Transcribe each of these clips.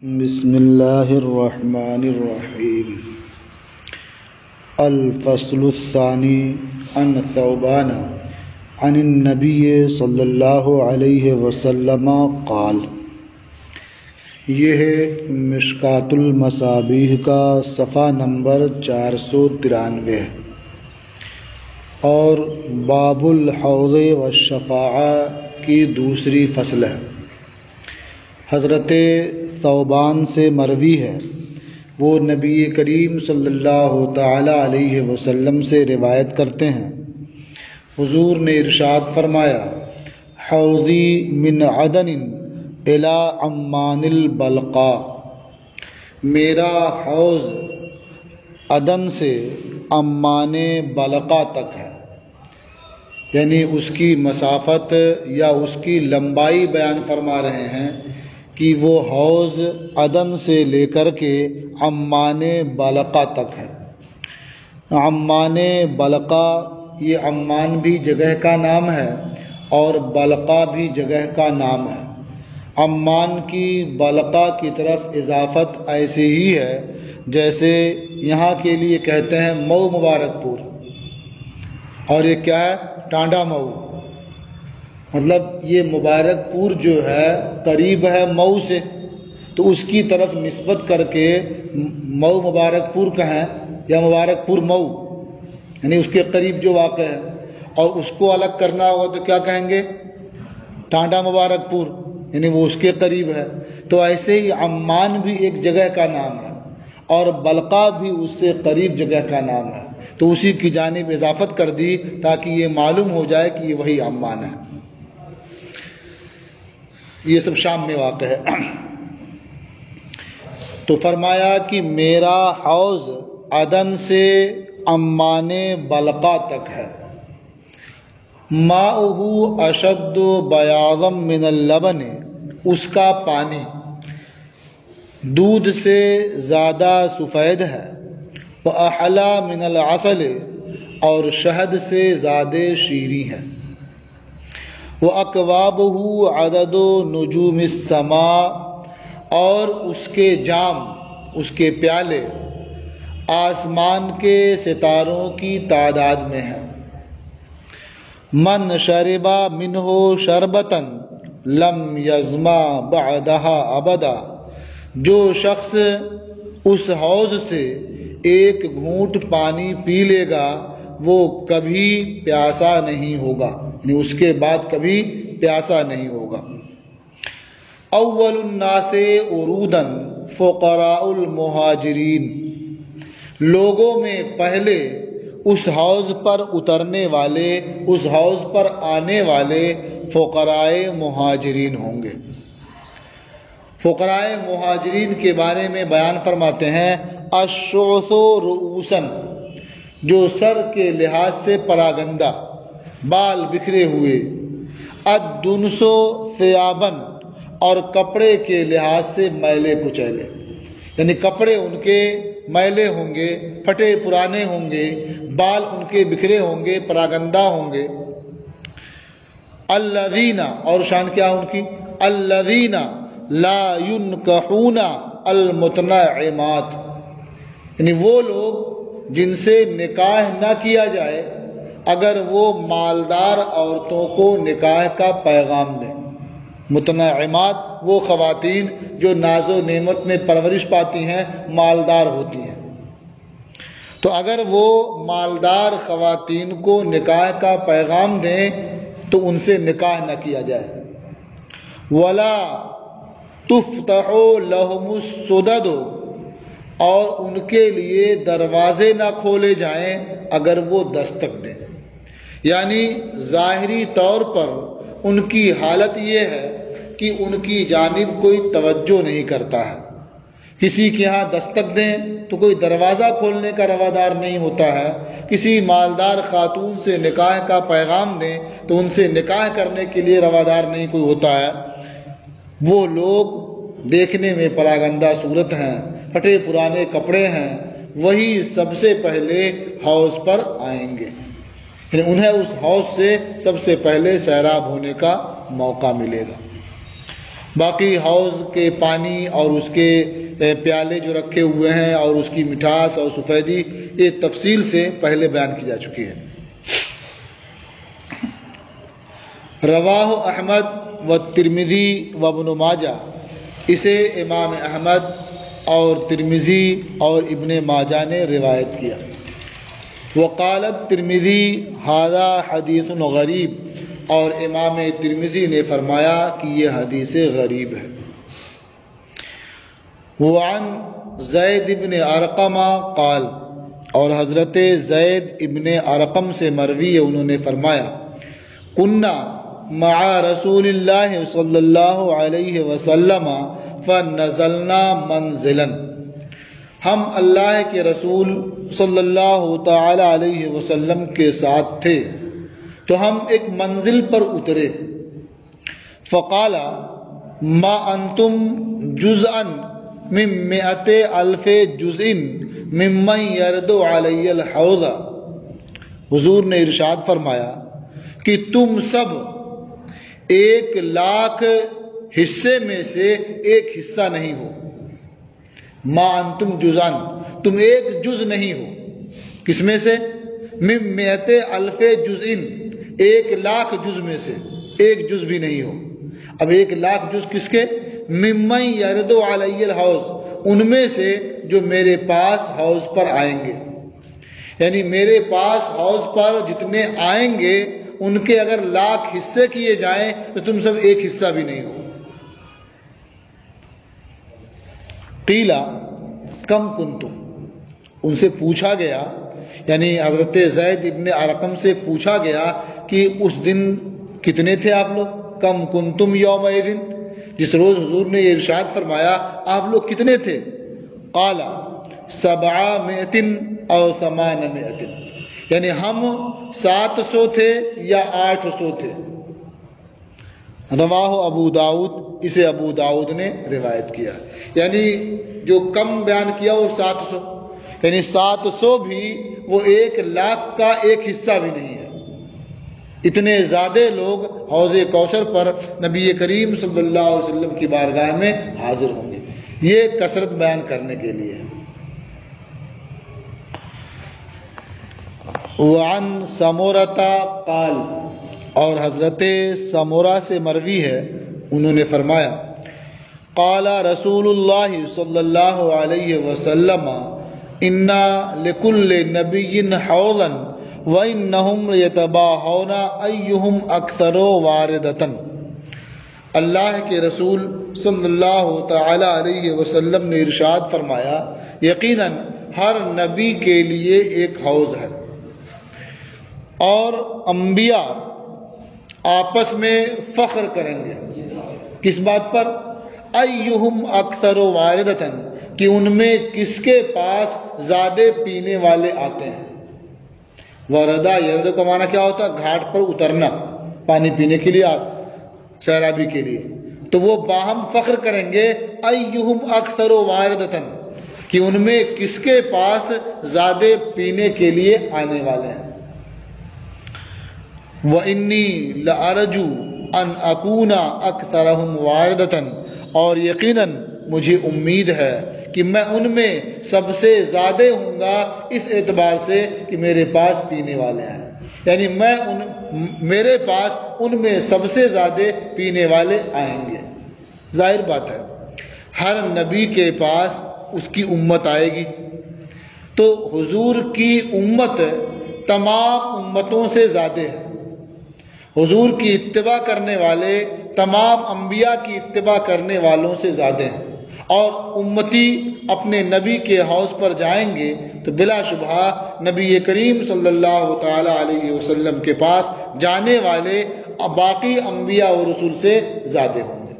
بسم اللہ الرحمن الرحیم۔ الفصل الثانی عن ثوبان عن النبی صلی اللہ علیہ وسلم قال، یہ ہے مشکات المصابیح کا صفحہ نمبر 493 ہے، اور باب الحوض والشفاعہ کی دوسری فصل ہے۔ حضرت ثوبان سے مروی ہے، وہ نبی کریم صلی اللہ تعالی علیہ وسلم سے روایت کرتے ہیں، حضور نے ارشاد فرمایا، حوضی من عدن الی عمان البلقاء، میرا حوض عدن سے عمان بلقاء تک ہے، یعنی اس کی مسافت یا اس کی لمبائی بیان فرما رہے ہیں کہ وہ حوض عدن سے لے کر کے عمان بلقاء تک ہے۔ عمان بلقاء، یہ عمان بھی جگہ کا نام ہے اور بلقاء بھی جگہ کا نام ہے۔ عمان کی بلقاء کی طرف اضافت ایسے ہی ہے جیسے یہاں کے لیے کہتے ہیں مئو مبارکپور، اور یہ کیا ہے؟ ٹانڈا مئو، مطلب یہ مبارکپور جو ہے قریب ہے مئو سے، تو اس کی طرف نسبت کر کے مئو مبارکپور کہیں یا مبارکپور مئو، یعنی اس کے قریب جو واقع ہے، اور اس کو الگ کرنا ہوگا تو کیا کہیں گے؟ ٹانڈا مبارکپور، یعنی وہ اس کے قریب ہے۔ تو ایسے ہی عمان بھی ایک جگہ کا نام ہے اور بلقاء بھی اس سے قریب جگہ کا نام ہے، تو اسی کی جانب اضافت کر دی تاکہ یہ معلوم ہو جائے کہ یہ وہی عمان ہے۔ یہ سب شام میں واقع ہے۔ تو فرمایا کہ میرا حوض عدن سے عمان بلقاء تک ہے، ماؤہ اشد بیاضا من اللبن، اس کا پانی دودھ سے زیادہ سفید ہے، واحلی من العسل، اور شہد سے زیادہ شیریں ہے، وَأَكْوَابُهُ عَدَدُ نُجُومِ السَّمَاءِ، اور اس کے جام، اس کے پیالے آسمان کے ستاروں کی تعداد میں ہیں۔ مَنْ شَرِبَ مِنْهُ شَرْبَةً لَمْ يَظْمَأْ بَعْدَهَا أَبَدًا، جو شخص اس حوض سے ایک گھونٹ پانی پی لے گا وہ کبھی پیاسا نہیں ہوگا، یعنی اس کے بعد کبھی پیاسا نہیں ہوگا۔ اول الناس عرودا فقراء المہاجرین، لوگوں میں پہلے اس حوض پر اترنے والے، اس حوض پر آنے والے فقراء مہاجرین ہوں گے۔ فقراء مہاجرین کے بارے میں بیان فرماتے ہیں، الشعث رؤوسا، جو سر کے لحاظ سے پراگندہ، بال بکھرے ہوئے، الدنس ثیابا، اور کپڑے کے لحاظ سے میلے کچیلے، یعنی کپڑے ان کے میلے ہوں گے، پھٹے پرانے ہوں گے، بال ان کے بکھرے ہوں گے، پراگندہ ہوں گے۔ الذین، اور شان کیا ان کی؟ الذین لا ينکحون المتنعمات، یعنی وہ لوگ جن سے نکاح نہ کیا جائے اگر وہ مالدار عورتوں کو نکاح کا پیغام دیں۔ متنعمات وہ خواتین جو ناز و نعمت میں پرورش پاتی ہیں، مالدار ہوتی ہیں، تو اگر وہ مالدار خواتین کو نکاح کا پیغام دیں تو ان سے نکاح نہ کیا جائے۔ ولا تفتح لهم السدد، اور ان کے لیے دروازے نہ کھولے جائیں اگر وہ دستک دیں، یعنی ظاہری طور پر ان کی حالت یہ ہے کہ ان کی جانب کوئی توجہ نہیں کرتا ہے۔ کسی کے ہاں دستک دیں تو کوئی دروازہ کھولنے کا روادار نہیں ہوتا ہے، کسی مالدار خاتون سے نکاح کا پیغام دیں تو ان سے نکاح کرنے کے لیے روادار نہیں کوئی ہوتا ہے۔ وہ لوگ دیکھنے میں پراگندہ صورت ہیں، پھٹے پرانے کپڑے ہیں، وہی سب سے پہلے حوض پر آئیں گے، یعنی انہیں اس حوض سے سب سے پہلے سیراب ہونے کا موقع ملے گا۔ باقی حوض کے پانی اور اس کے پیالے جو رکھے ہوئے ہیں اور اس کی مٹھاس اور سفیدی یہ تفصیل سے پہلے بیان کی جا چکی ہے۔ رواہ احمد و ترمذی و ابن ماجہ، اسے امام احمد اور ترمذی اور ابن ماجہ نے روایت کیا۔ وقالت ترمذی ھذا حدیث غریب، اور امام ترمذی نے فرمایا کہ یہ حدیث غریب ہے۔ وعن زید ابن ارقم قال، اور حضرت زید ابن ارقم سے مروی ہے، انہوں نے فرمایا کنا مع رسول اللہ صلی اللہ علیہ وسلم فنزلنا منزلا، ہم اللہ کے رسول صلی اللہ تعالی علیہ وسلم کے ساتھ تھے تو ہم ایک منزل پر اترے۔ فقال ما انتم جزءا من 100,000 جزء ممن يرد علی الحوض، حضور نے ارشاد فرمایا کہ تم سب 1,00,000 حصے میں سے ایک حصہ نہیں ہو۔ ما انتم جزءا، تم ایک جز نہیں ہو، کس میں سے؟ من 100,000 جزء، 1,00,000 جز میں سے ایک جز بھی نہیں ہو۔ اب 1,00,000 جز کس کے؟ ممن یرد علی الحوض، ان میں سے جو میرے پاس حوض پر آئیں گے، یعنی میرے پاس حوض پر جتنے آئیں گے ان کے اگر 1,00,000 حصے کیے جائیں تو تم سب ایک حصہ بھی نہیں ہو۔ قیل کم کنتم، ان سے پوچھا گیا، یعنی حضرت زید ابن ارقم سے پوچھا گیا کہ اس دن کتنے تھے آپ لوگ؟ کم کنتم یومئذ، جس روز حضور نے یہ ارشاد فرمایا آپ لوگ کتنے تھے؟ قال 700 او 800، یعنی ہم 700 تھے یا 800 تھے۔ رواہ ابو داؤد، اسے ابو داؤد نے روایت کیا، یعنی جو کم بیان کیا وہ 700، یعنی 700 بھی وہ 1,00,000 کا ایک حصہ بھی نہیں ہے۔ اتنے زیادہ لوگ حوض کوثر پر نبی کریم صلی اللہ علیہ وسلم کی بارگاہ میں حاضر ہوں گے، یہ کثرت بیان کرنے کے لیے۔ وعن سمورۃ قال، اور حضرت سمورہ سے مروی ہے، انہوں نے فرمایا قال رسول اللہ صلی اللہ علیہ وسلم انا لکل نبی حوضا وانہم یتباہون ایہم اکثر واردۃ، اللہ کے رسول صلی اللہ تعالی علیہ وسلم نے ارشاد فرمایا یقیناً ہر نبی کے لیے ایک حوض ہے، اور انبیاء آپس میں فخر کریں گے، کس بات پر؟ ایہم اکثر واردۃ، کہ ان میں کس کے پاس زیادہ پینے والے آتے ہیں۔ وردہ، یرد کا معنی کیا ہوتا ہے؟ گھاٹ پر اترنا پانی پینے کے لیے، سیرابی کے لیے، تو وہ باہم فخر کریں گے ایہم اکثر واردۃ، کہ ان میں کس کے پاس زیادہ پینے کے لیے آنے والے ہیں۔ وَإِنِّي لَأَرْجُو أَنْ أَكُونَ أَكْثَرَهُمْ وَارِدَةً، اور یقیناً مجھے امید ہے کہ میں ان میں سب سے زیادہ ہوں گا، اس اعتبار سے کہ میرے پاس پینے والے ہیں، یعنی میرے پاس ان میں سب سے زیادہ پینے والے آئیں گے۔ ظاہر بات ہے ہر نبی کے پاس اس کی امت آئے گی، تو حضور کی امت تمام امتوں سے زیادہ ہے۔ حضور کی اتباع کرنے والے تمام انبیاء کی اتباع کرنے والوں سے زیادہ ہیں، اور امتی اپنے نبی کے حوض پر جائیں گے تو بلا شبہ نبی کریم صلی اللہ تعالی علیہ وسلم کے پاس جانے والے باقی انبیاء اور رسول سے زیادہ ہوں گے۔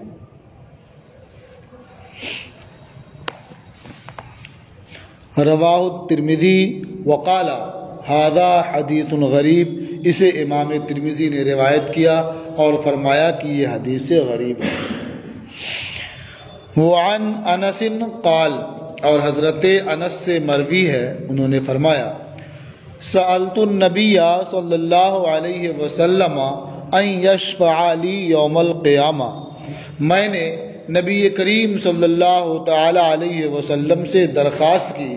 رواہ الترمذی وقال ھذا حدیث غریب، اسے امام ترمذی نے روایت کیا اور فرمایا کہ یہ حدیث غریب ہے۔ وعن انس قال، اور حضرت انس سے مروی ہے، انہوں نے فرمایا سألت النبی صلی اللہ علیہ وسلم ان یشفع لی یوم القیامہ میں نے نبی کریم صلی اللہ تعالی علیہ وسلم سے درخواست کی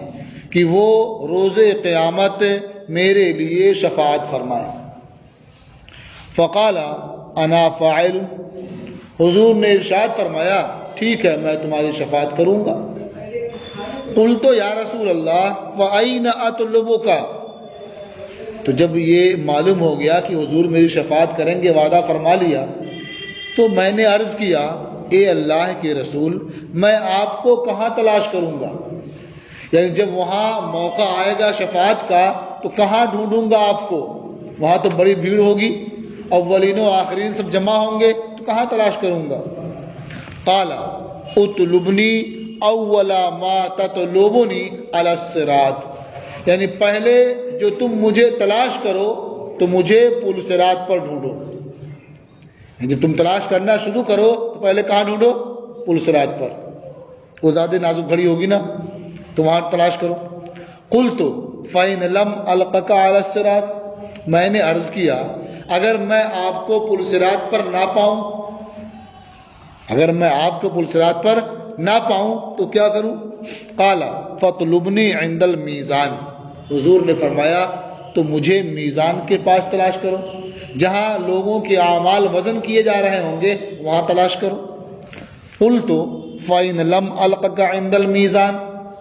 کہ وہ روز قیامت میرے لیے شفاعت فرمائیں۔ فقال انا فاعل، حضور نے ارشاد فرمایا ٹھیک ہے میں تمہاری شفاعت کروں گا۔ قلت یا رسول اللہ فأین اطلبک، تو جب یہ معلوم ہو گیا کہ حضور میری شفاعت کریں گے، وعدہ فرما لیا، تو میں نے عرض کیا اے اللہ کے رسول میں آپ کو کہاں تلاش کروں گا؟ یعنی جب وہاں موقع آئے گا شفاعت کا تو کہاں ڈھونڈوں گا آپ کو؟ وہاں تو بڑی بھیڑ ہوگی، اولین و آخرین سب جمع ہوں گے، تو کہاں تلاش کروں گا؟ قال اطلبنی اول ما تطلبنی علی الصراط، یعنی پہلے جو تم مجھے تلاش کرو تو مجھے پل صراط پر ڈھونڈو۔ جب تم تلاش کرنا شروع کرو تو پہلے کہاں ڈھونڈو؟ پل صراط پر، وہ زیادہ نازک گھڑی ہوگی نا تو وہاں تلاش کرو۔ قلت فإن لم ألقك على الصراط، میں نے عرض کیا اگر میں آپ کو پل صراط پر نہ پاؤں، اگر میں آپ کو پل صراط پر نہ پاؤں تو کیا کروں؟ قال فاطلبنی عند المیزان، حضور نے فرمایا تو مجھے میزان کے پاس تلاش کرو، جہاں لوگوں کے اعمال وزن کیے جا رہے ہوں گے وہاں تلاش کرو۔ قلت فإن لم ألقك عند المیزان،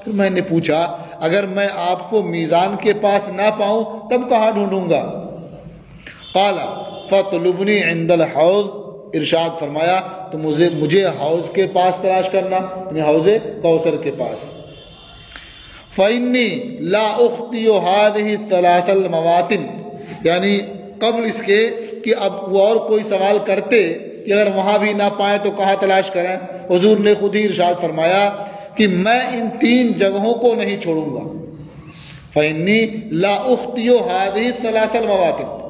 پھر میں نے پوچھا اگر میں آپ کو میزان کے پاس نہ پاؤں تب کہاں ڈھونڈوں گا؟ قال فاطلبنی عند الحوض، ارشاد فرمایا تو مجھے حوض کے پاس تلاش کرنا، یعنی حوض کوثر کے پاس۔ فإني لا أخطئ هذه الثلاث المواطن، یعنی قبل اس کے کہ اب وہ اور کوئی سوال کرتے کہ اگر وہاں بھی نہ پائیں تو کہاں تلاش کریں، حضور نے خود ہی ارشاد فرمایا کہ میں ان تین جگہوں کو نہیں چھوڑوں گا۔ فإني لا أخطئ هذه الثلاث المواطن،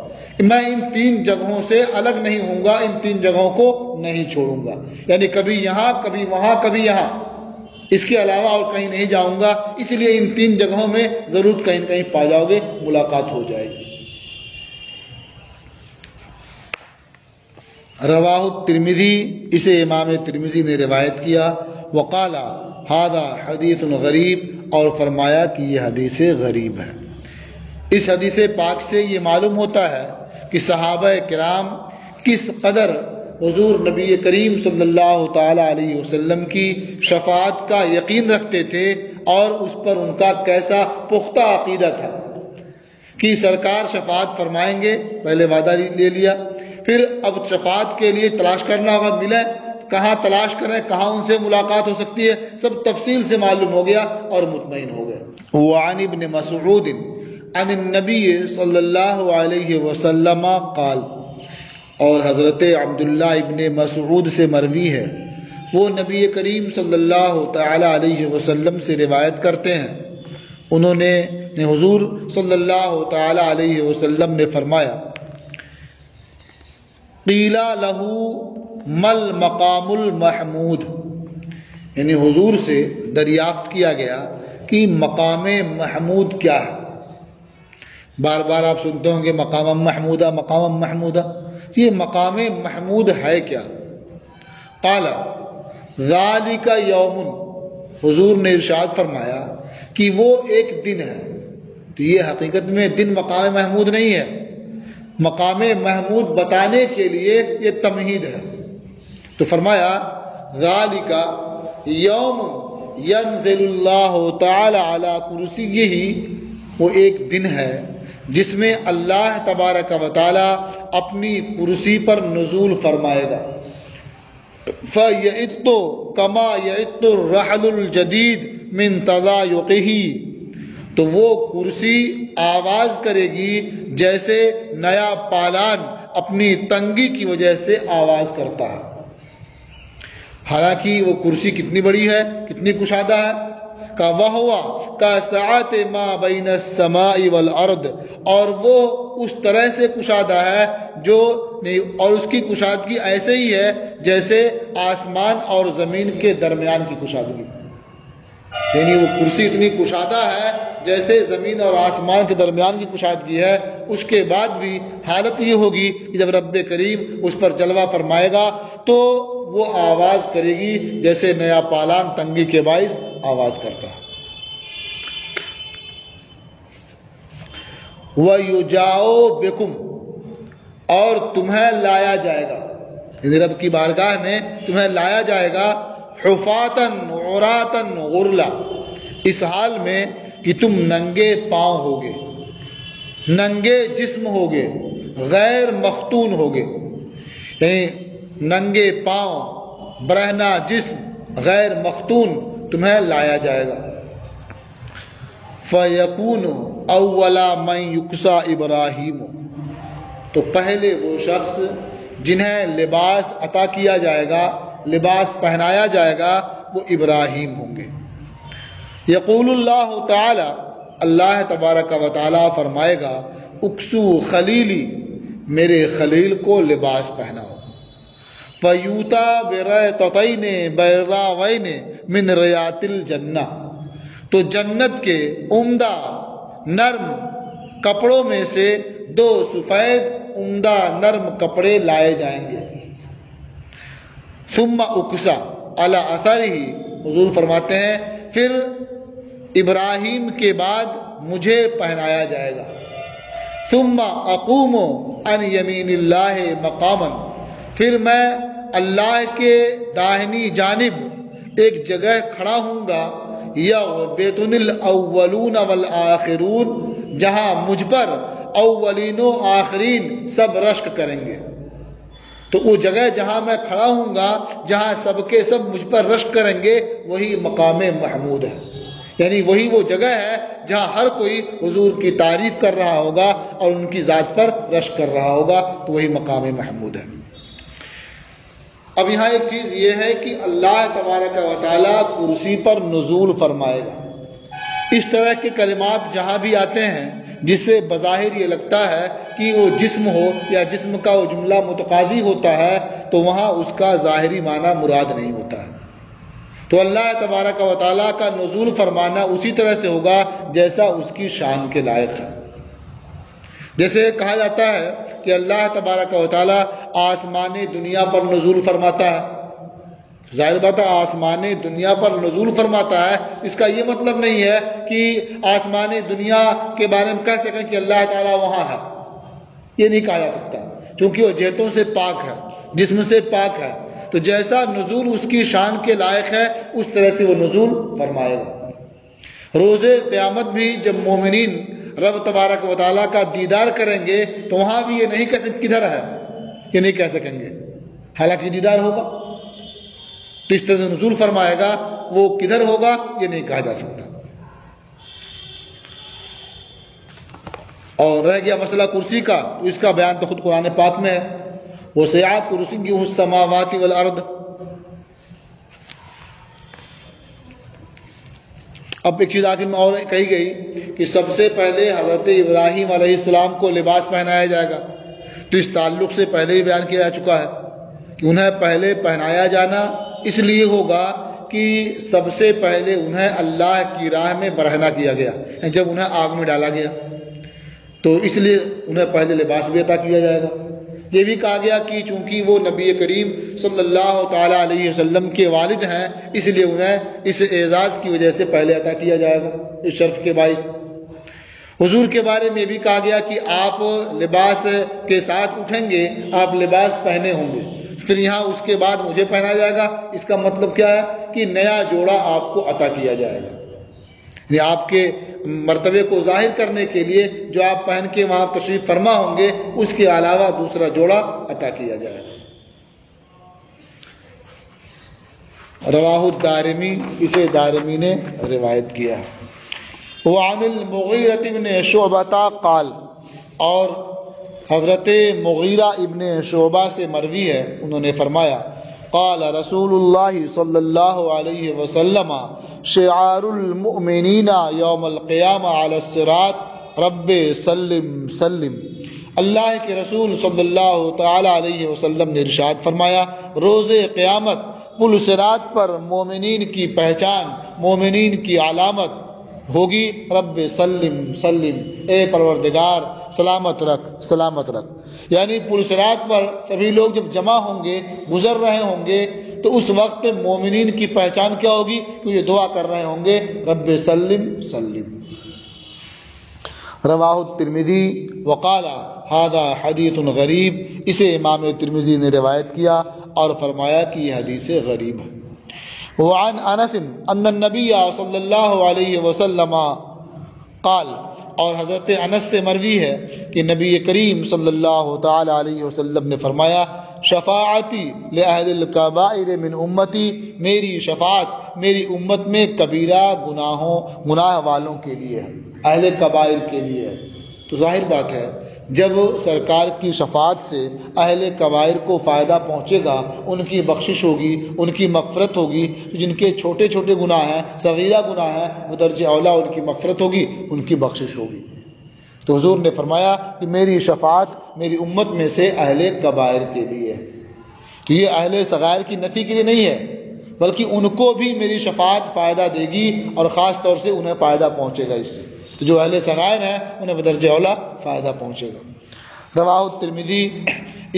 میں ان تین جگہوں سے الگ نہیں ہوں گا، ان تین جگہوں کو نہیں چھوڑوں گا، یعنی کبھی یہاں کبھی وہاں کبھی یہاں، اس کے علاوہ اور کہیں نہیں جاؤں گا، اس لیے ان تین جگہوں میں ضرور کہیں نہ کہیں پا جاؤ گے، ملاقات ہو جائے گی۔ رواہ الترمذی، اسے امام ترمذی نے روایت کیا۔ وقال ھذا حدیث غریب، اور فرمایا کہ یہ حدیث غریب ہے۔ اس حدیث پاک سے یہ معلوم ہوتا ہے کہ صحابہ کرام کس قدر حضور نبی کریم صلی اللہ تعالی علیہ وسلم کی شفاعت کا یقین رکھتے تھے، اور اس پر ان کا کیسا پختہ عقیدہ تھا کہ سرکار شفاعت فرمائیں گے، پہلے وعدہ لے لیا، پھر اب شفاعت کے لیے تلاش کرنا ہوگا، ملے کہاں تلاش کریں، کہاں ان سے ملاقات ہو سکتی ہے، سب تفصیل سے معلوم ہو گیا اور مطمئن ہو گئے۔ وعن ابن مسعود عن النبی صلی اللہ علیہ وسلم قال، اور حضرت عبداللہ ابن مسعود سے مروی ہے، وہ نبی کریم صلی اللہ تعالی علیہ وسلم سے روایت کرتے ہیں، انہوں نے حضور صلی اللہ تعالی علیہ وسلم نے فرمایا قیل لہ مل مقام المحمود، یعنی حضور سے دریافت کیا گیا کہ مقام محمود کیا ہے۔ بار بار آپ سنتے ہوں گے مقام محمودہ مقام محمودہ، یہ مقام محمود ہے کیا؟ قال ذالک یوم، حضور نے ارشاد فرمایا کہ وہ ایک دن ہے، تو یہ حقیقت میں دن مقام محمود نہیں ہے، مقام محمود بتانے کے لیے یہ تمہید ہے۔ تو فرمایا ذالک یوم ینزل اللہ تعالی علی کرسیہ، وہ ایک دن ہے جس میں اللہ تبارک و تعالی اپنی کرسی پر نزول فرمائے گا۔ فَيَعِدُّ كَمَا يَعِدُّ الرَّحْلُ الْجَدِيدُ مِنْ تَضَايُقِهِ، تو وہ کرسی آواز کرے گی جیسے نیا پالان اپنی تنگی کی وجہ سے آواز کرتا ہے۔ حالانکہ وہ کرسی کتنی بڑی ہے، کتنی کشادہ ہے، کا وَهُوَ كَسَعَةِ مَا بَيْنَ السَّمَاءِ وَالْأَرْضِ، اور وہ اس طرح سے کشادہ ہے جو اور اس کی کشادگی ایسے ہی ہے جیسے آسمان اور زمین کے درمیان کی کشادگی، یعنی وہ کرسی اتنی کشادہ ہے جیسے زمین اور آسمان کے درمیان کی کشادگی ہے۔ اس کے بعد بھی حالت یہ ہوگی کہ جب رب کریم اس پر جلوہ فرمائے گا تو وہ آواز کرے گی جیسے نیا پالان تنگی کے باعث آواز کرتا ہے۔ وَيُجَاءُ بِكُمْ، اور تمہیں لایا جائے گا، یعنی رب کی بارگاہ میں تمہیں لایا جائے گا، حفاتن عراتن غرلا، اس حال میں کہ تم ننگے پاؤں ہوگے، ننگے جسم ہوگے، غیر مختون ہوگے، یعنی ننگے پاؤں، برہنہ جسم، غیر مختون تمہیں لایا جائے گا۔ فَيَكُونُ أَوَّلَ مَنْ يُكْسَى إِبْرَاهِيمُ، تو پہلے وہ شخص جنہیں لباس عطا کیا جائے گا، لباس پہنایا جائے گا، وہ ابراہیم ہوں گے۔ یقول اللہ تعالی، اللہ تبارک و تعالی فرمائے گا، اکسو خلیلی، میرے خلیل کو لباس پہناؤ۔ فیوتا برتتین بیضاوین من ریاض الجنہ، تو جنت کے عمدہ نرم کپڑوں میں سے دو سفید عمدہ نرم کپڑے لائے جائیں گے۔ ثم اکسا علی اثرہ، حضور فرماتے ہیں پھر ابراہیم کے بعد مجھے پہنایا جائے گا۔ ثم اقوم عن یمین اللہ مقاما، پھر میں اللہ کے داہنی جانب ایک جگہ کھڑا ہوں گا، یغبطنی الاولون والآخرون، جہاں مجھ پر اولین و آخرین سب رشک کریں گے۔ تو وہ جگہ جہاں میں کھڑا ہوں گا، جہاں سب کے سب مجھ پر رشک کریں گے، وہی مقام محمود ہے، یعنی وہی وہ جگہ ہے جہاں ہر کوئی حضور کی تعریف کر رہا ہوگا اور ان کی ذات پر رشک کر رہا ہوگا، تو وہی مقام محمود ہے۔ اب یہاں ایک چیز یہ ہے کہ اللہ تبارک و تعالیٰ کرسی پر نزول فرمائے گا۔ اس طرح کے کلمات جہاں بھی آتے ہیں جس سے بظاہر یہ لگتا ہے کہ وہ جسم ہو یا جسم کا وہ جملہ متقاضی ہوتا ہے، تو وہاں اس کا ظاہری معنی مراد نہیں ہوتا ہے۔ تو اللہ تبارک و تعالیٰ کا نزول فرمانا اسی طرح سے ہوگا جیسا اس کی شان کے لائق ہے۔ جیسے کہا جاتا ہے کہ اللہ تبارک و تعالیٰ آسمان دنیا پر نزول فرماتا ہے، ظاہر بات ہے آسمان دنیا پر نزول فرماتا ہے، اس کا یہ مطلب نہیں ہے کہ آسمان دنیا کے بارے میں کہہ سکیں کہ اللہ تعالیٰ وہاں ہے، یہ نہیں کہا جا سکتا، کیونکہ وہ جہتوں سے پاک ہے، جسم سے پاک ہے، تو جیسا نزول اس کی شان کے لائق ہے اس طرح سے وہ نزول فرمائے گا۔ روز قیامت بھی جب مومنین رب تبارک و تعالیٰ کا دیدار کریں گے تو وہاں بھی یہ نہیں کہہ سکیں کدھر ہے، یہ نہیں کہہ سکیں گے، حالانکہ دیدار ہوگا، تو اس طرح سے نزول فرمائے گا، وہ کدھر ہوگا یہ نہیں کہا جا سکتا۔ اور رہ گیا مسئلہ کرسی کا، تو اس کا بیان تو خود قرآن پاک میں ہے، وسع کرسیہ السماوات والارض۔ اب ایک چیز آخر میں اور کہی گئی کہ سب سے پہلے حضرت ابراہیم علیہ السلام کو لباس پہنایا جائے گا، تو اس تعلق سے پہلے ہی بیان کیا جا چکا ہے کہ انہیں پہلے پہنایا جانا اس لیے ہوگا کہ سب سے پہلے انہیں اللہ کی راہ میں برہنہ کیا گیا، جب انہیں آگ میں ڈالا گیا تو اس لیے انہیں پہلے لباس بھی عطا کیا جائے گا۔ یہ بھی کہا گیا کہ چونکہ وہ نبی کریم صلی اللہ تعالیٰ علیہ وسلم کے والد ہیں، اس لیے انہیں اس اعزاز کی وجہ سے پہلے عطا کیا جائے گا، اس شرف کے باعث۔ حضور کے بارے میں بھی کہا گیا کہ آپ لباس کے ساتھ اٹھیں گے، آپ لباس پہنے ہوں گے، پھر یہاں اس کے بعد مجھے پہنا جائے گا، اس کا مطلب کیا ہے کہ نیا جوڑا آپ کو عطا کیا جائے گا، یعنی آپ کے مرتبے کو ظاہر کرنے کے لیے جو آپ پہن کے وہاں تشریف فرما ہوں گے، اس کے علاوہ دوسرا جوڑا عطا کیا جائے گا۔ رواہ الدارمی، اسے دارمی نے روایت کیا ہے۔ وعن المغیرہ ابن شعبہ قال، اور حضرت مغیرہ ابن شعبہ سے مروی ہے، انہوں نے فرمایا قال رسول اللہ صلی اللہ علیہ وسلم شعار المؤمنین یوم القیامہ علی الصراط رب سلم سلم۔ اللہ کے رسول صلی اللہ تعالی علیہ وسلم نے ارشاد فرمایا، روز قیامت پل صراط پر مومنین کی پہچان، مومنین کی علامت ہوگی رب سلم سلم، اے پروردگار سلامت رکھ سلامت رکھ، یعنی پل صراط پر سبھی لوگ جب جمع ہوں گے، گزر رہے ہوں گے، تو اس وقت مومنین کی پہچان کیا ہوگی کہ یہ دعا کر رہے ہوں گے رب سلم سلم۔ رواہ الترمذی وقال ھذا حدیث غریب، اسے امام ترمذی نے روایت کیا اور فرمایا کہ یہ حدیث غریب ہے۔ وعن انس ان النبی صلی اللہ علیہ وسلم قال، اور حضرت انس سے مروی ہے کہ نبی کریم صلی اللہ تعالی علیہ وسلم نے فرمایا شفاعتی لأہل الکبائر من امتی، میری شفاعت میری امت میں کبیرہ گناہ والوں کے لیے ہے، اہل کبائر کے لیے ہے۔ تو ظاہر بات ہے جب سرکار کی شفاعت سے اہل کبائر کو فائدہ پہنچے گا، ان کی بخشش ہوگی، ان کی مغفرت ہوگی، جن کے چھوٹے چھوٹے گناہ ہیں، صغیرہ گناہ ہیں، بدرجہ اولیٰ ان کی مغفرت ہوگی، ان کی بخشش ہوگی۔ تو حضور نے فرمایا کہ میری شفاعت میری امت میں سے اہل کبائر کے لیے ہے۔ تو یہ اہل صغائر کی نفی کے لیے نہیں ہے، بلکہ ان کو بھی میری شفاعت فائدہ دے گی، اور خاص طور سے انہیں فائدہ پہنچے گا اس سے۔ تو جو اہل صغائر ہیں انہیں بدرجہ اولیٰ فائدہ پہنچے گا۔ رواہ الترمذی،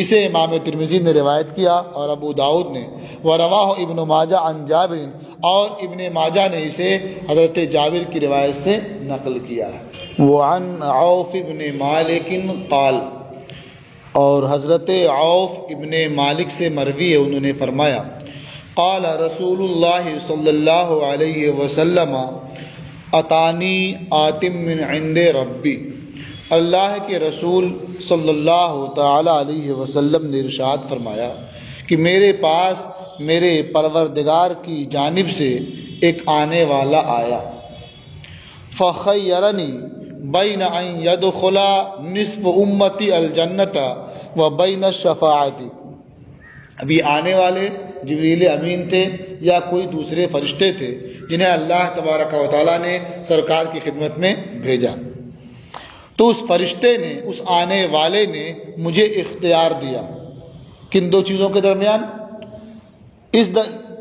اسے امام ترمذی نے روایت کیا اور ابو داؤد نے، ورواہ ابن ماجہ عن جابر، اور ابن ماجہ نے اسے حضرت جابر کی روایت سے نقل کیا ہے۔ وعن عوف ابن مالک قال، اور حضرت عوف ابن مالک سے مروی ہے، انہوں نے فرمایا قال رسول اللہ صلی اللہ علیہ وسلم اتانی آتم من عند ربی، اللہ کے رسول صلی اللہ تعالی علیہ وسلم نے ارشاد فرمایا کہ میرے پاس میرے پروردگار کی جانب سے ایک آنے والا آیا، فخیرنی بین ان یدخل نصف امتی الجنت و بین الشفاعت۔ ابھی آنے والے جبریل امین تھے یا کوئی دوسرے فرشتے تھے جنہیں اللہ تبارک و تعالیٰ نے سرکار کی خدمت میں بھیجا، تو اس فرشتے نے، اس آنے والے نے مجھے اختیار دیا، کن دو چیزوں کے درمیان؟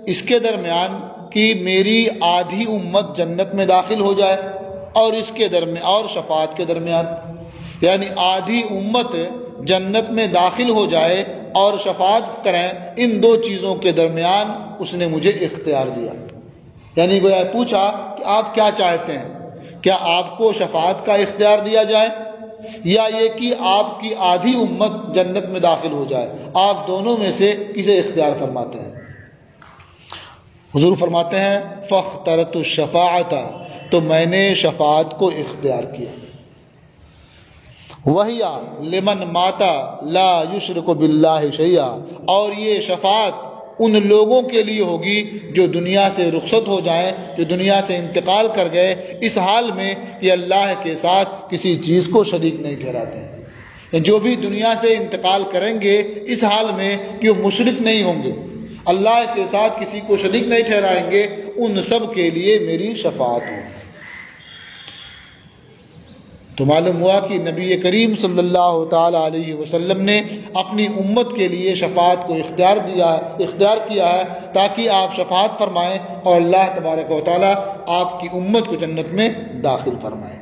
اس کے درمیان کہ میری آدھی امت جنت میں داخل ہو جائے، اور اس کے درمیان اور شفاعت کے درمیان، یعنی آدھی امت جنت میں داخل ہو جائے اور شفاعت کریں، ان دو چیزوں کے درمیان اس نے مجھے اختیار دیا۔ یعنی گویا پوچھا کہ آپ کیا چاہتے ہیں، کیا آپ کو شفاعت کا اختیار دیا جائے یا یہ کہ آپ کی آدھی امت جنت میں داخل ہو جائے؟ آپ دونوں میں سے کسے اختیار فرماتے ہیں؟ حضور فرماتے ہیں فاخترت الشفاعت، تو میں نے شفاعت کو اختیار کیا۔ وَهِيَ لِمَنْ مَاتَ لَا يُشْرِكُ بِاللَّهِ شَيْئًا، اور یہ شفاعت ان لوگوں کے لیے ہوگی جو دنیا سے رخصت ہو جائیں، جو دنیا سے انتقال کر گئے اس حال میں کہ اللہ کے ساتھ کسی چیز کو شریک نہیں ٹھہراتے ہیں۔ جو بھی دنیا سے انتقال کریں گے اس حال میں کہ وہ مشرک نہیں ہوں گے، اللہ کے ساتھ کسی کو شریک نہیں ٹھہرائیں گے، ان سب کے لیے میری شفاعت ہوگی۔ تو معلوم ہوا کہ نبی کریم صلی اللہ تعالی علیہ وسلم نے اپنی امت کے لیے شفاعت کو اختیار کیا ہے تاکہ آپ شفاعت فرمائیں اور اللہ تبارک و تعالی آپ کی امت کو جنت میں داخل فرمائیں۔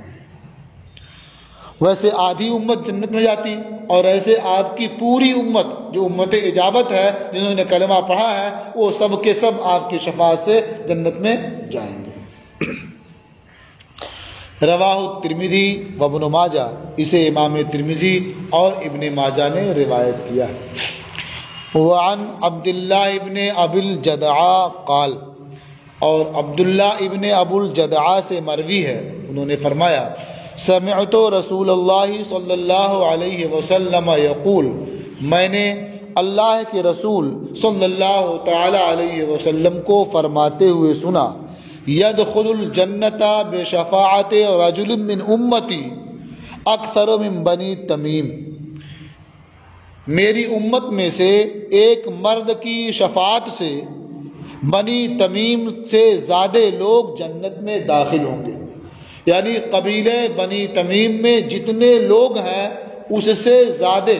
ویسے آدھی امت جنت میں جاتی، اور ایسے آپ کی پوری امت جو امت اجابت ہے، جنہوں نے کلمہ پڑھا ہے، وہ سب کے سب آپ کی شفاعت سے جنت میں جائیں گے۔ رواہ الترمذی و ابن ماجہ، اسے امام ترمذی اور ابن ماجہ نے روایت کیا۔ وعن عبداللہ ابن ابی الجدعاء قال، اور عبداللہ ابن ابو الجدعاء سے مروی ہے، انہوں نے فرمایا سمعت رسول اللہ صلی اللہ علیہ وسلم یقول، میں نے اللہ کے رسول صلی اللہ تعالی علیہ وسلم کو فرماتے ہوئے سنا یدخل الجنت بشفاعت رجل من امتی اکثر من بنی تمیم، میری امت میں سے ایک مرد کی شفاعت سے بنی تمیم سے زیادہ لوگ جنت میں داخل ہوں گے۔ یعنی قبیلے بنی تمیم میں جتنے لوگ ہیں اس سے زیادہ،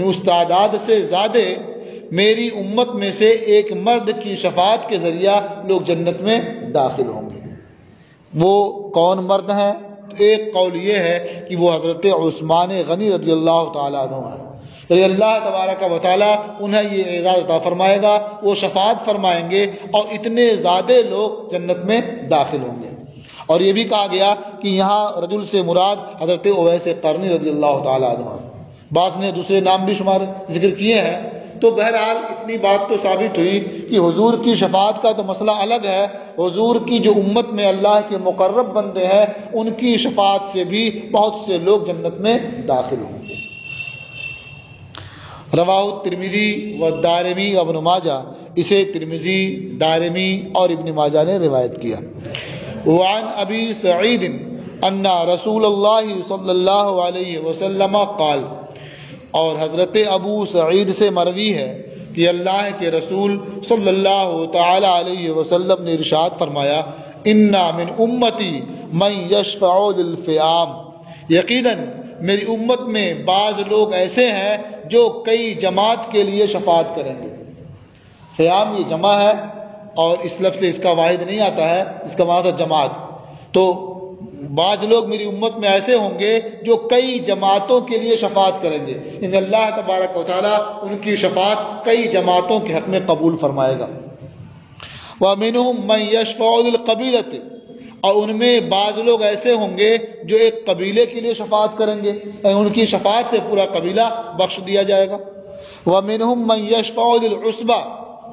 اس تعداد سے زیادہ میری امت میں سے ایک مرد کی شفاعت کے ذریعہ لوگ جنت میں داخل ہوں گے۔ وہ کون مرد ہیں؟ ایک قول یہ ہے کہ وہ حضرت عثمان غنی رضی اللہ تعالیٰ عنہ ہے، یعنی اللہ تبارک و تعالیٰ انہیں یہ اعزاز عطا فرمائے گا، وہ شفاعت فرمائیں گے اور اتنے زیادہ لوگ جنت میں داخل ہوں گے۔ اور یہ بھی کہا گیا کہ یہاں رجل سے مراد حضرت اویس قرنی رضی اللہ تعالیٰ عنہ، بعض نے دوسرے نام بھی شمار ذکر کیے ہیں۔ تو بہرحال اتنی بات تو ثابت ہوئی کہ حضور کی شفاعت کا تو مسئلہ الگ ہے، حضور کی جو امت میں اللہ کے مقرب بندے ہیں ان کی شفاعت سے بھی بہت سے لوگ جنت میں داخل ہوں گے۔ رواہ الترمذی والدارمی وابن ماجہ، اسے ترمذی، دارمی اور ابن ماجہ نے روایت کیا۔ وعن ابی سعید ان رسول اللہ صلی اللہ علیہ وسلم قال، اور حضرت ابو سعید سے مروی ہے کہ اللہ کے رسول صلی اللہ تعالی علیہ وسلم نے ارشاد فرمایا، انا من امتی من یشفع للفئام، یقیناً میری امت میں بعض لوگ ایسے ہیں جو کئی جماعت کے لیے شفاعت کریں گے۔ فیام یہ جمع ہے اور اس لفظ سے اس کا واحد نہیں آتا ہے، اس کا معنی ہے جماعت۔ تو بعض لوگ میری امت میں ایسے ہوں گے جو کئی جماعتوں کے لیے شفاعت کریں گے، ان اللہ تبارک و تعالیٰ ان کی شفاعت کئی جماعتوں کے حق میں قبول فرمائے گا۔ وَمِنْهُمْ مَنْ يَشْفَعُ لِلْقَبِيلَةِ، اور ان میں بعض لوگ ایسے ہوں گے جو ایک قبیلے کے لیے شفاعت کریں گے، ان کی شفاعت سے پورا قبیلہ بخش دیا جائے گا۔ وَمِنْهُمْ مَنْ يَشْفَعُ لِلْعُصْبَةِ،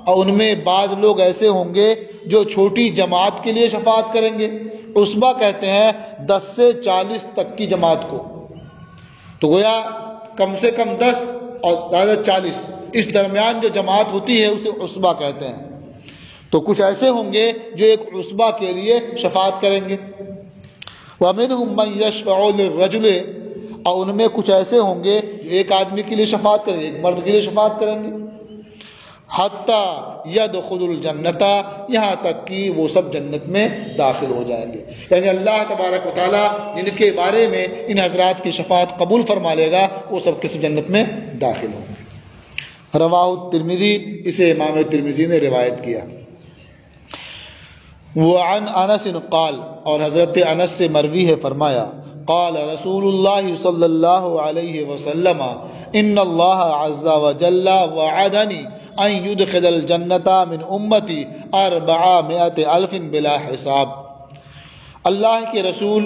اور ان میں بعض لوگ ایسے ہوں گے جو چھوٹی جماعت کے لیے شفاعت کریں گے۔ عصبہ کہتے ہیں 10 سے 40 تک کی جماعت کو، تو گویا کم سے کم 10 اور زیادہ 40 اس درمیان جو جماعت ہوتی ہے اسے عصبہ کہتے ہیں۔ تو کچھ ایسے ہوں گے جو ایک عصبہ کے لیے شفاعت کریں گے۔ وَمِنْهُمْ مَنْ يَشْفَعُ لِلرَّجُلِ، اور ان میں کچھ ایسے ہوں گے جو ایک آدمی کے لیے شفاعت کریں گے، ایک مرد کے لیے شفاعت کریں گے۔ حتی یدخل الجنت، یہاں تک کہ وہ سب جنت میں داخل ہو جائیں گے۔ یعنی اللہ تبارک و تعالیٰ جن کے بارے میں ان حضرات کی شفاعت قبول فرما لے گا وہ سب کے سب جنت میں داخل ہوں گے۔ رواہ الترمذی، اسے امام ترمذی نے روایت کیا۔ وعن انس قال، اور حضرت انس سے مروی ہے فرمایا، قال رسول اللہ صلی اللہ علیہ وسلم، ان اللہ عز وجل وعدنی ان يدخل الجنت من امتی 400,000 بلا حساب۔ اللہ کے رسول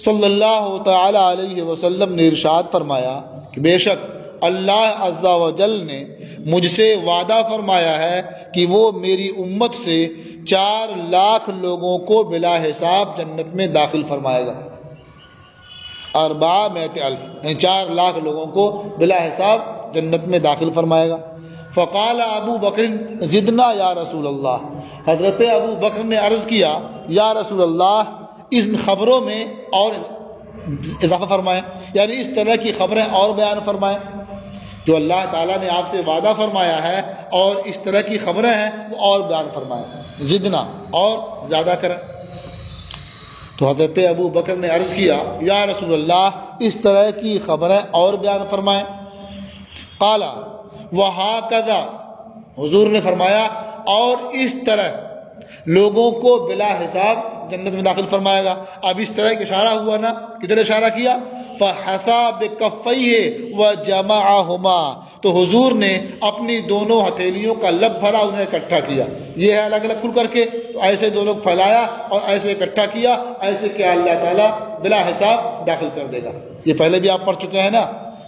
صلی اللہ تعالی علیہ وسلم نے ارشاد فرمایا کہ بے شک اللہ عز و جل نے مجھ سے وعدہ فرمایا ہے کہ وہ میری امت سے 4 لاکھ لوگوں کو بلا حساب جنت میں داخل فرمائے گا۔ 400,000 یعنی 4 لاکھ لوگوں کو بلا حساب جنت میں داخل فرمائے گا۔ فقال ابو بکر زدنا یا رسول اللہ، حضرت ابو بکر نے عرض کیا یا رسول اللہ اس خبروں میں اور اضافہ فرمائیں، یعنی اس طرح کی خبریں اور بیان فرمائیں جو اللہ تعالیٰ نے آپ سے وعدہ فرمایا ہے، اور اس طرح کی خبریں ہیں وہ اور بیان فرمائیں، زدنا اور زیادہ کریں۔ تو حضرت ابو بکر نے عرض کیا یا رسول اللہ اس طرح کی خبریں اور بیان فرمائیں۔ قال وہکذا، حضور نے فرمایا اور اس طرح لوگوں کو بلا حساب جنت میں داخل فرمائے گا۔ اب اس طرح اشارہ ہوا نا، کدھر اشارہ کیا؟ فحثا بکفیہ وجمعہما، تو حضور نے اپنی دونوں ہتھیلیوں کا لب بھرا انہیں اکٹھا کیا، یہ ہے الگ الگ کھل کر کے، تو ایسے دونوں پھیلایا اور ایسے اکٹھا کیا، ایسے کہ اللہ تعالیٰ بلا حساب داخل کر دے گا۔ یہ پہلے بھی آپ پڑھ چکے ہیں نا،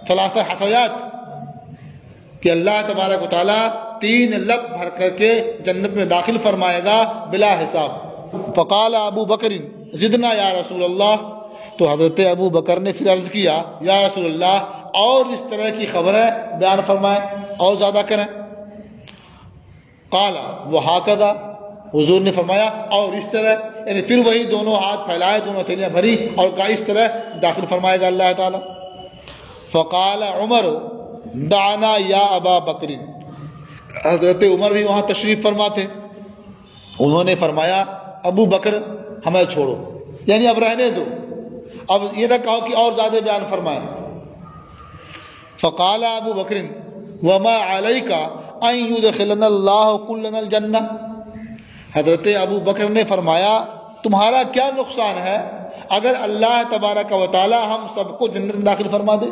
ثلاثہ حثیات، کہ اللہ تبارک و تعالیٰ 3 لب بھر کر کے جنت میں داخل فرمائے گا بلا حساب۔ فقال ابو بکر زدنا یا رسول اللہ، تو حضرت ابو بکر نے پھر عرض کیا یا رسول اللہ اور اس طرح کی خبریں بیان فرمائیں اور زیادہ کریں۔ قال وہکذا، حضور نے فرمایا اور اس طرح، یعنی پھر وہی دونوں ہاتھ پھیلائے، دونوں ہتھیلیاں بھری اور کہا اس طرح داخل فرمائے گا اللہ تعالیٰ۔ فقال عمر دعنا یا ابا بکر، حضرت عمر بھی وہاں تشریف فرما تھے، انہوں نے فرمایا ابو بکر ہمیں چھوڑو، یعنی اب رہنے دو، اب یہ نہ کہو کہ اور زیادہ بیان فرمائیں۔ فقال ابو بکر وما علیک ان یدخلنا اللہ کلنا الجنہ، حضرت ابو بکر نے فرمایا تمہارا کیا نقصان ہے اگر اللہ تبارک و تعالی ہم سب کو جنت میں داخل فرما دے؟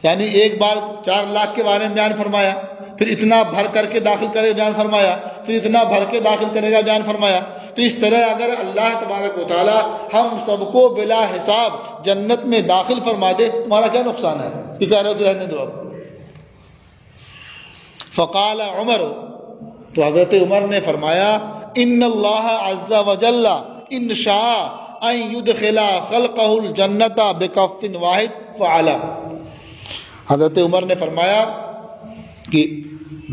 یعنی ایک بار 4 لاکھ کے بارے میں بیان فرمایا، پھر اتنا بھر کر کے داخل کرے بیان فرمایا، پھر اتنا بھر کے داخل کرے گا بیان فرمایا. تو اس طرح اگر اللہ تبارک و تعالی ہم سب کو بلا حساب جنت میں داخل فرما دے، تمہارا کیا نقصان ہے کہ کہہ رہے ہو کہ رہنے دو اب. فقال عمر، تو حضرت عمر نے فرمایا ان اللہ عز وجل ان شاء ان يدخل خلقه الجنت بکف واحد فعل. حضرت عمر نے فرمایا کہ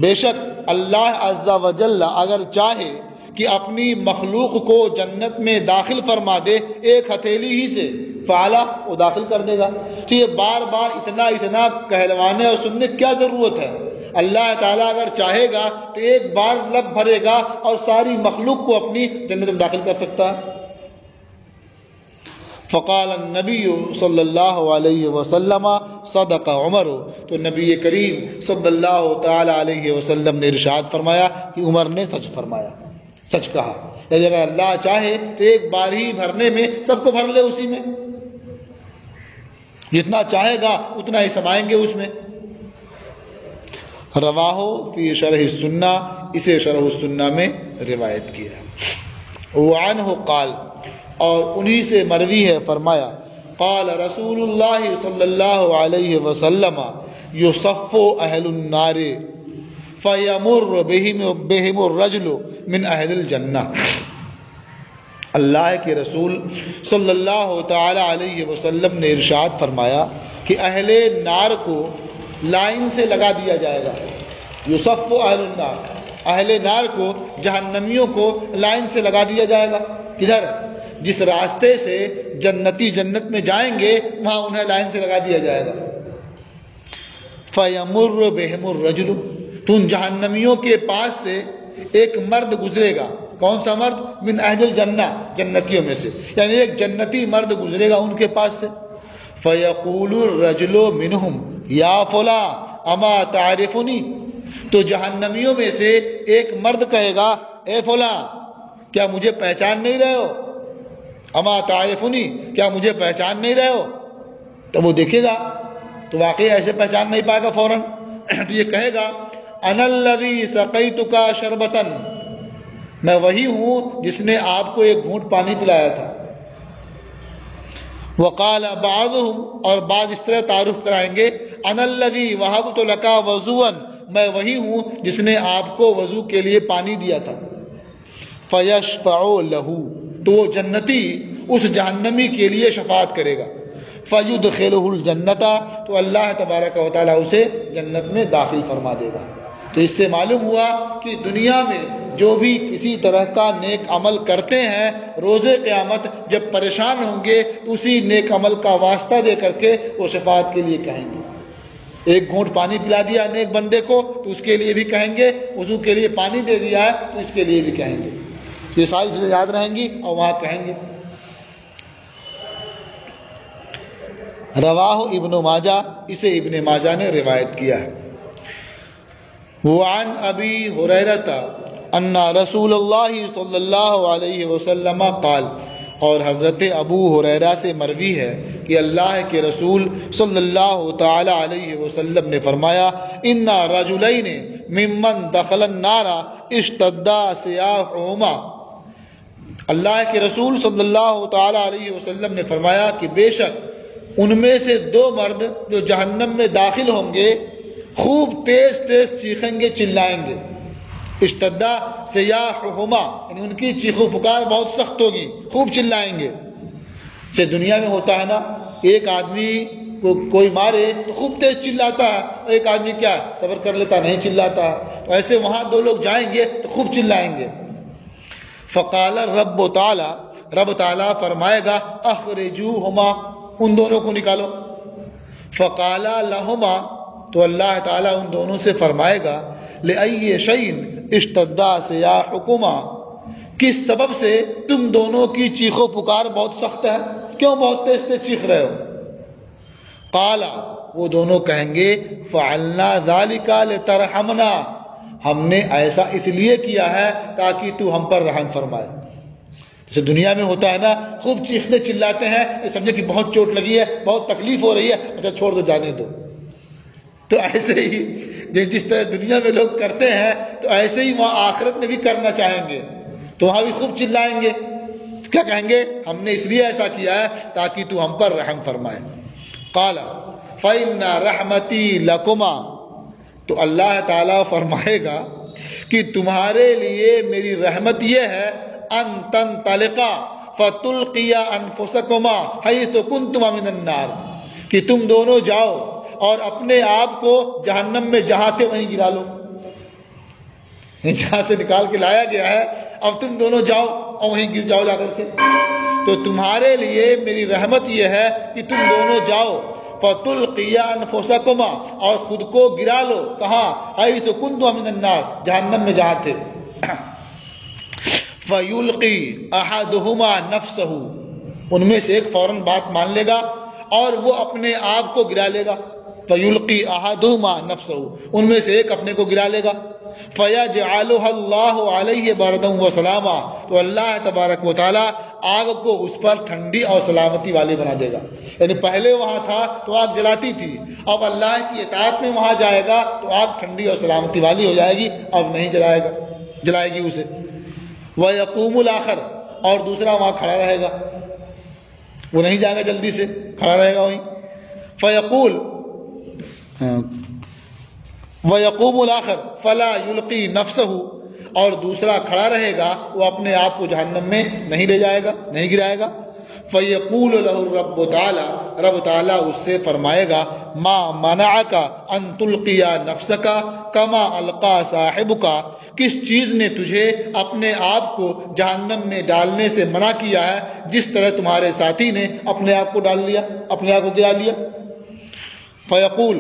بے شک اللہ عز وجل اگر چاہے کہ اپنی مخلوق کو جنت میں داخل فرما دے ایک ہتھیلی ہی سے، فعلا، وہ داخل کر دے گا. تو یہ بار بار اتنا کہلوانے اور سننے کیا ضرورت ہے؟ اللہ تعالیٰ اگر چاہے گا تو ایک بار لب بھرے گا اور ساری مخلوق کو اپنی جنت میں داخل کر سکتا ہے. فقال النبی صلی اللہ علیہ وسلم صدق عمر، تو نبی کریم صلی اللہ تعالی علیہ وسلم نے ارشاد فرمایا کہ عمر نے سچ فرمایا، سچ کہا. یعنی اگر اللہ چاہے تو ایک بار ہی بھرنے میں سب کو بھر لے، اسی میں جتنا چاہے گا اتنا ہی سمائیں گے اس میں. رواہ فی شرح السنہ، اسے شرح السنہ میں روایت کیا. وعنہ قال، اور انہی سے مروی ہے فرمایا قال رسول اللہ صلی اللہ علیہ وسلم یصف اہل النار فیمر بہم الرجل من اہل الجنہ. اللہ کے رسول صلی اللہ تعالی علیہ وسلم نے ارشاد فرمایا کہ اہل نار کو لائن سے لگا دیا جائے گا. یصف اہل النار، اہل نار کو، جہنمیوں کو لائن سے لگا دیا جائے گا. کدھر؟ جس راستے سے جنتی جنت میں جائیں گے وہاں انہیں لائن سے لگا دیا جائے گا. فَيَمُرُّ بِهِمُ الرَّجُلُ، تو ان جہنمیوں کے پاس سے ایک مرد گزرے گا. کون سا مرد؟ من اہل الجنہ، جنتیوں میں سے، یعنی ایک جنتی مرد گزرے گا ان کے پاس سے. فَيَقُولُ الرَّجُلُ مِنْهُمْ يَا فُلَانَ أَمَا تَعْرِفُنِي، تو جہنمیوں میں سے ایک مرد کہے گا اے فلاں، کیا مجھے پہچان نہیں رہے ہو؟ اما تعرفنی، کیا مجھے پہچان نہیں رہے ہو؟ تو وہ دیکھے گا تو واقعی ایسے پہچان نہیں پائے گا فوراً. تو یہ کہے گا انا الذی سقیتک شربۃ، میں وہی ہوں جس نے آپ کو ایک گھونٹ پانی پلایا تھا. وقال بعضهم، اور بعض اس طرح تعارف کرائیں گے انا الذی وہبت لک وضوءا، میں وہی ہوں جس نے آپ کو وضو کے لیے پانی دیا تھا. فیشفع لہ، تو وہ جنتی اس جہنمی کے لیے شفاعت کرے گا. فیدخلہ الجنت، تو اللہ تبارک و تعالیٰ اسے جنت میں داخل فرما دے گا. تو اس سے معلوم ہوا کہ دنیا میں جو بھی کسی طرح کا نیک عمل کرتے ہیں، روز قیامت جب پریشان ہوں گے تو اسی نیک عمل کا واسطہ دے کر کے وہ شفاعت کے لیے کہیں گے. ایک گھونٹ پانی پلا دیا نیک بندے کو تو اس کے لیے بھی کہیں گے، وضو کے لیے پانی دے دیا ہے تو اس کے لیے بھی کہیں گے. یہ ساری چیزیں یاد رہیں گی اور وہاں کہیں گے. رواہ ابن ماجہ، اسے ابن ماجہ نے روایت کیا ہے. وعن ابی ہریرہ ان رسول اللہ صلی اللہ علیہ وسلم قال، اور حضرت ابو ہریرہ سے مروی ہے کہ اللہ کے رسول صلی اللہ تعالی علیہ وسلم نے فرمایا ان رجلین ممن دخل النار اشتد سیاحہما. اللہ کے رسول صلی اللہ تعالی علیہ وسلم نے فرمایا کہ بے شک ان میں سے 2 مرد جو جہنم میں داخل ہوں گے خوب تیز تیز چیخیں گے، چلائیں گے. اشتدا سیاحہما، یعنی ان کی چیخو پکار بہت سخت ہوگی، خوب چلائیں گے. جیسے دنیا میں ہوتا ہے نا، ایک آدمی کو کوئی مارے تو خوب تیز چلاتا ہے، اور ایک آدمی کیا صبر کر لیتا، نہیں چلاتا ہے. تو ایسے وہاں 2 لوگ جائیں گے تو خوب چلائیں گے. فقال رب تعالی، رب تعالی فرمائے گا اخرجوہما، ان دونوں کو نکالو. فقال لہما، تو اللہ تعالیٰ ان دونوں سے فرمائے گا لأی شیء اشتد سیاحکما، کس سبب سے تم دونوں کی چیخ و پکار بہت سخت ہے، کیوں بہت تیز سے چیخ رہے ہو؟ قالا، وہ دونوں کہیں گے فعلنا ذالک لترحمنا، ہم نے ایسا اس لیے کیا ہے تاکہ تو ہم پر رحم فرمائے. جیسے دنیا میں ہوتا ہے نا، خوب چیختے چلاتے ہیں، یہ سمجھے کہ بہت چوٹ لگی ہے، بہت تکلیف ہو رہی ہے، اچھا چھوڑ دو، جانے دو. تو ایسے ہی جس طرح دنیا میں لوگ کرتے ہیں تو ایسے ہی وہاں آخرت میں بھی کرنا چاہیں گے، تو وہاں بھی خوب چلائیں گے، کیا کہیں گے؟ ہم نے اس لیے ایسا کیا ہے تاکہ تو ہم پر رحم فرمائے۔ قال فإن رحمتی لکما، تو اللہ تعالیٰ فرمائے گا کہ تمہارے لیے میری رحمت یہ ہے، ان تنطلقا فتلقیا انفسکما حیث کنتما من النار، کہ تم دونوں جاؤ اور اپنے آپ کو جہنم میں جہاں تھے وہیں گرا لو، جہاں سے نکال کے لایا گیا ہے اب تم دونوں جاؤ اور وہیں گر جاؤ جا کر کے۔ تو تمہارے لیے میری رحمت یہ ہے کہ تم دونوں جاؤ فتلقیا انفسکما، اور خود کو گرا لو، کہاں؟ حیث کنتما من النار، جہنم میں جہاں تھے۔ فیلقی احدہما نفسہ، ان میں سے ایک فوراً بات مان لے گا اور وہ اپنے آپ کو گرا لے گا۔ فیلقی احدہما نفسہ، ان میں سے ایک اپنے کو گرا لے گا۔ فیجعلها اللہ علیہ بردا وسلاما، تو اللہ تبارک و تعالیٰ آگ کو اس پر ٹھنڈی اور سلامتی والی بنا دے گا۔ یعنی پہلے وہاں تھا تو آگ جلاتی تھی، اب اللہ کی اطاعت میں وہاں جائے گا تو آگ ٹھنڈی اور سلامتی والی ہو جائے گی، اب نہیں جلائے گی اسے۔ وَيَقُومُ الْآخَرُ، اور دوسرا وہاں کھڑا رہے گا، وہ نہیں جائے گا جلدی سے، کھڑا رہے گا وہیں۔ فَيَقُولُ وَيَقُومُ الْآخَرُ فَلَا يُلْقِي نَفْسَهُ، اور دوسرا کھڑا رہے گا، وہ اپنے آپ کو جہنم میں نہیں لے جائے گا، نہیں گرائے گا۔ فَيَقُولُ لَهُ الرَّبُّ تَعَالَى، رب تعالیٰ اس سے فرمائے گا، مَا مَنَعَكَ أَن تُلْقِيَ نَفْسَكَ كَمَا أَلْقَى صَاحِبُكَ، کس چیز نے تجھے اپنے آپ کو جہنم میں ڈالنے سے منع کیا ہے جس طرح تمہارے ساتھی نے اپنے آپ کو ڈال لیا، اپنے آپ کو گرا لیا۔ فَيَقُولُ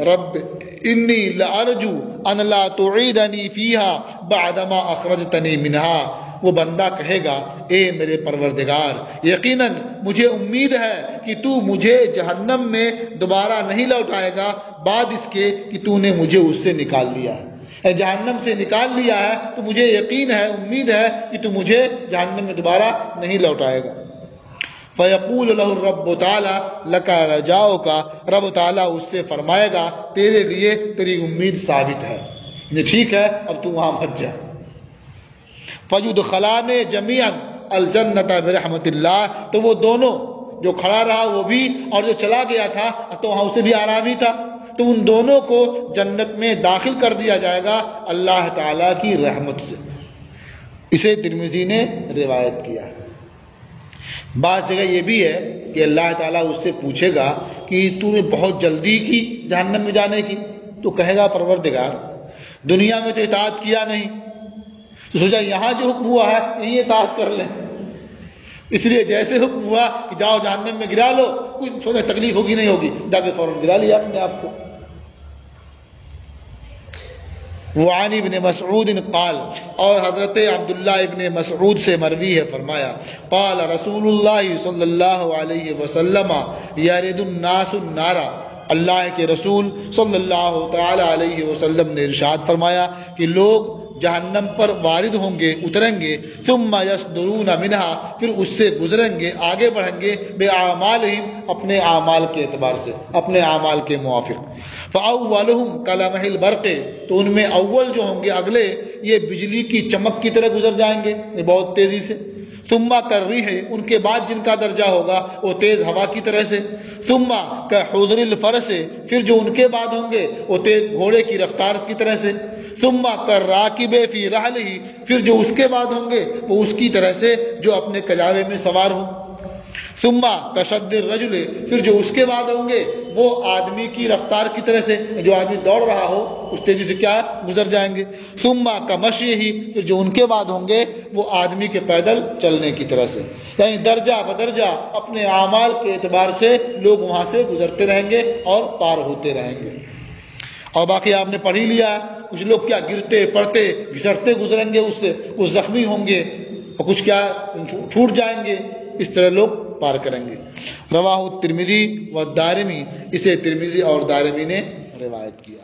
رب انی لارجو ان لا تعیدنی فیہا بعدما اخرجتنی منہا، وہ بندہ کہے گا، اے میرے پروردگار، یقیناً مجھے امید ہے کہ تو مجھے جہنم میں دوبارہ نہیں لوٹائے گا بعد اس کے کہ تو نے مجھے اس سے نکال لیا ہے، جہنم سے نکال لیا ہے تو مجھے یقین ہے، امید ہے کہ تو مجھے جہنم میں دوبارہ نہیں لوٹائے گا۔ فَيَقُولُ لَهُ الرَّبُّ تَعَالَى لَكَ رَجَاؤُكَ، رب تعالیٰ اس سے فرمائے گا، تیرے لیے تیری امید ثابت ہے، یہ ٹھیک ہے، اب تو وہاں مت جا۔ فَيُدْخَلَانِ جَمِيعًا الْجَنَّةَ بِرَحْمَتِ اللَّهِ، تو وہ دونوں، جو کھڑا رہا وہ بھی اور جو چلا گیا تھا تو وہاں اسے بھی آرام ہی تھا، تو ان دونوں کو جنت میں داخل کر دیا جائے گا اللہ تعالیٰ کی رحمت سے۔ اسے ترمذی نے روایت کیا ہے۔ بعض جگہ یہ بھی ہے کہ اللہ تعالیٰ اس سے پوچھے گا کہ تو نے بہت جلدی کی جہنم میں جانے کی، تو کہے گا پروردگار دنیا میں تو اطاعت کیا نہیں، تو سوچا یہاں جو حکم ہوا ہے یہی اطاعت کر لیں، اس لیے جیسے حکم ہوا کہ جاؤ جہنم میں گرا لو، کچھ سوچا تکلیف ہوگی نہیں ہوگی، جا کے فوراً گرا لیا اپنے آپ کو۔ وعن ابن مسعود قال، اور حضرت عبداللہ ابن مسعود سے مروی ہے، فرمایا قال رسول اللہ صلی اللہ علیہ وسلم یرد الناس النار، اللہ کے رسول صلی اللہ تعالی علیہ وسلم نے ارشاد فرمایا کہ لوگ جہنم پر وارد ہوں گے، اتریں گے، ثم یصدرون منہا، پھر اس سے گزریں گے، آگے بڑھیں گے، بِأَعْمَالِهِمْ، اپنے اعمال کے اعتبار سے، اپنے اعمال کے موافق۔ فَأَوَّلُهُمْ كَلَمَحِ الْبَرْقِ، تو ان میں اول جو ہوں گے اگلے، یہ بجلی کی چمک کی طرح گزر جائیں گے بہت تیزی سے۔ ثم كالريح، ان کے بعد جن کا درجہ ہوگا وہ تیز ہوا کی طرح سے۔ ثم كحضر الفرس، پھر جو ان کے بعد ہوں گے وہ تیز گھوڑے کی رفتار کی طرح سے۔ ثم كالراكب في رحله، پھر جو اس کے بعد ہوں گے وہ اس کی طرح سے جو اپنے کجاوے میں سوار ہوں۔ ثم كشد الرجل، پھر جو اس کے بعد ہوں گے وہ آدمی کی رفتار کی طرح سے، جو آدمی دوڑ رہا ہو اس تیزی سے کیا گزر جائیں گے۔ ثم كمشيه، پھر جو ان کے بعد ہوں گے وہ آدمی کے پیدل چلنے کی طرح سے، یعنی درجہ بدرجہ اپنے اعمال کے اعتبار سے لوگ وہاں سے گزرتے رہیں گے اور پار ہوتے رہیں گے۔ اور باقی آپ نے پڑھ ہی لیا، کچھ لوگ کیا گرتے پڑتے گھسٹتے گزریں گے اس سے، کچھ زخمی ہوں گے اور کچھ کیا چھوٹ جائیں گے، اس طرح لوگ پار کریں گے۔ رواہ الترمذی والدارمی، اسے ترمذی اور دارمی نے روایت کیا۔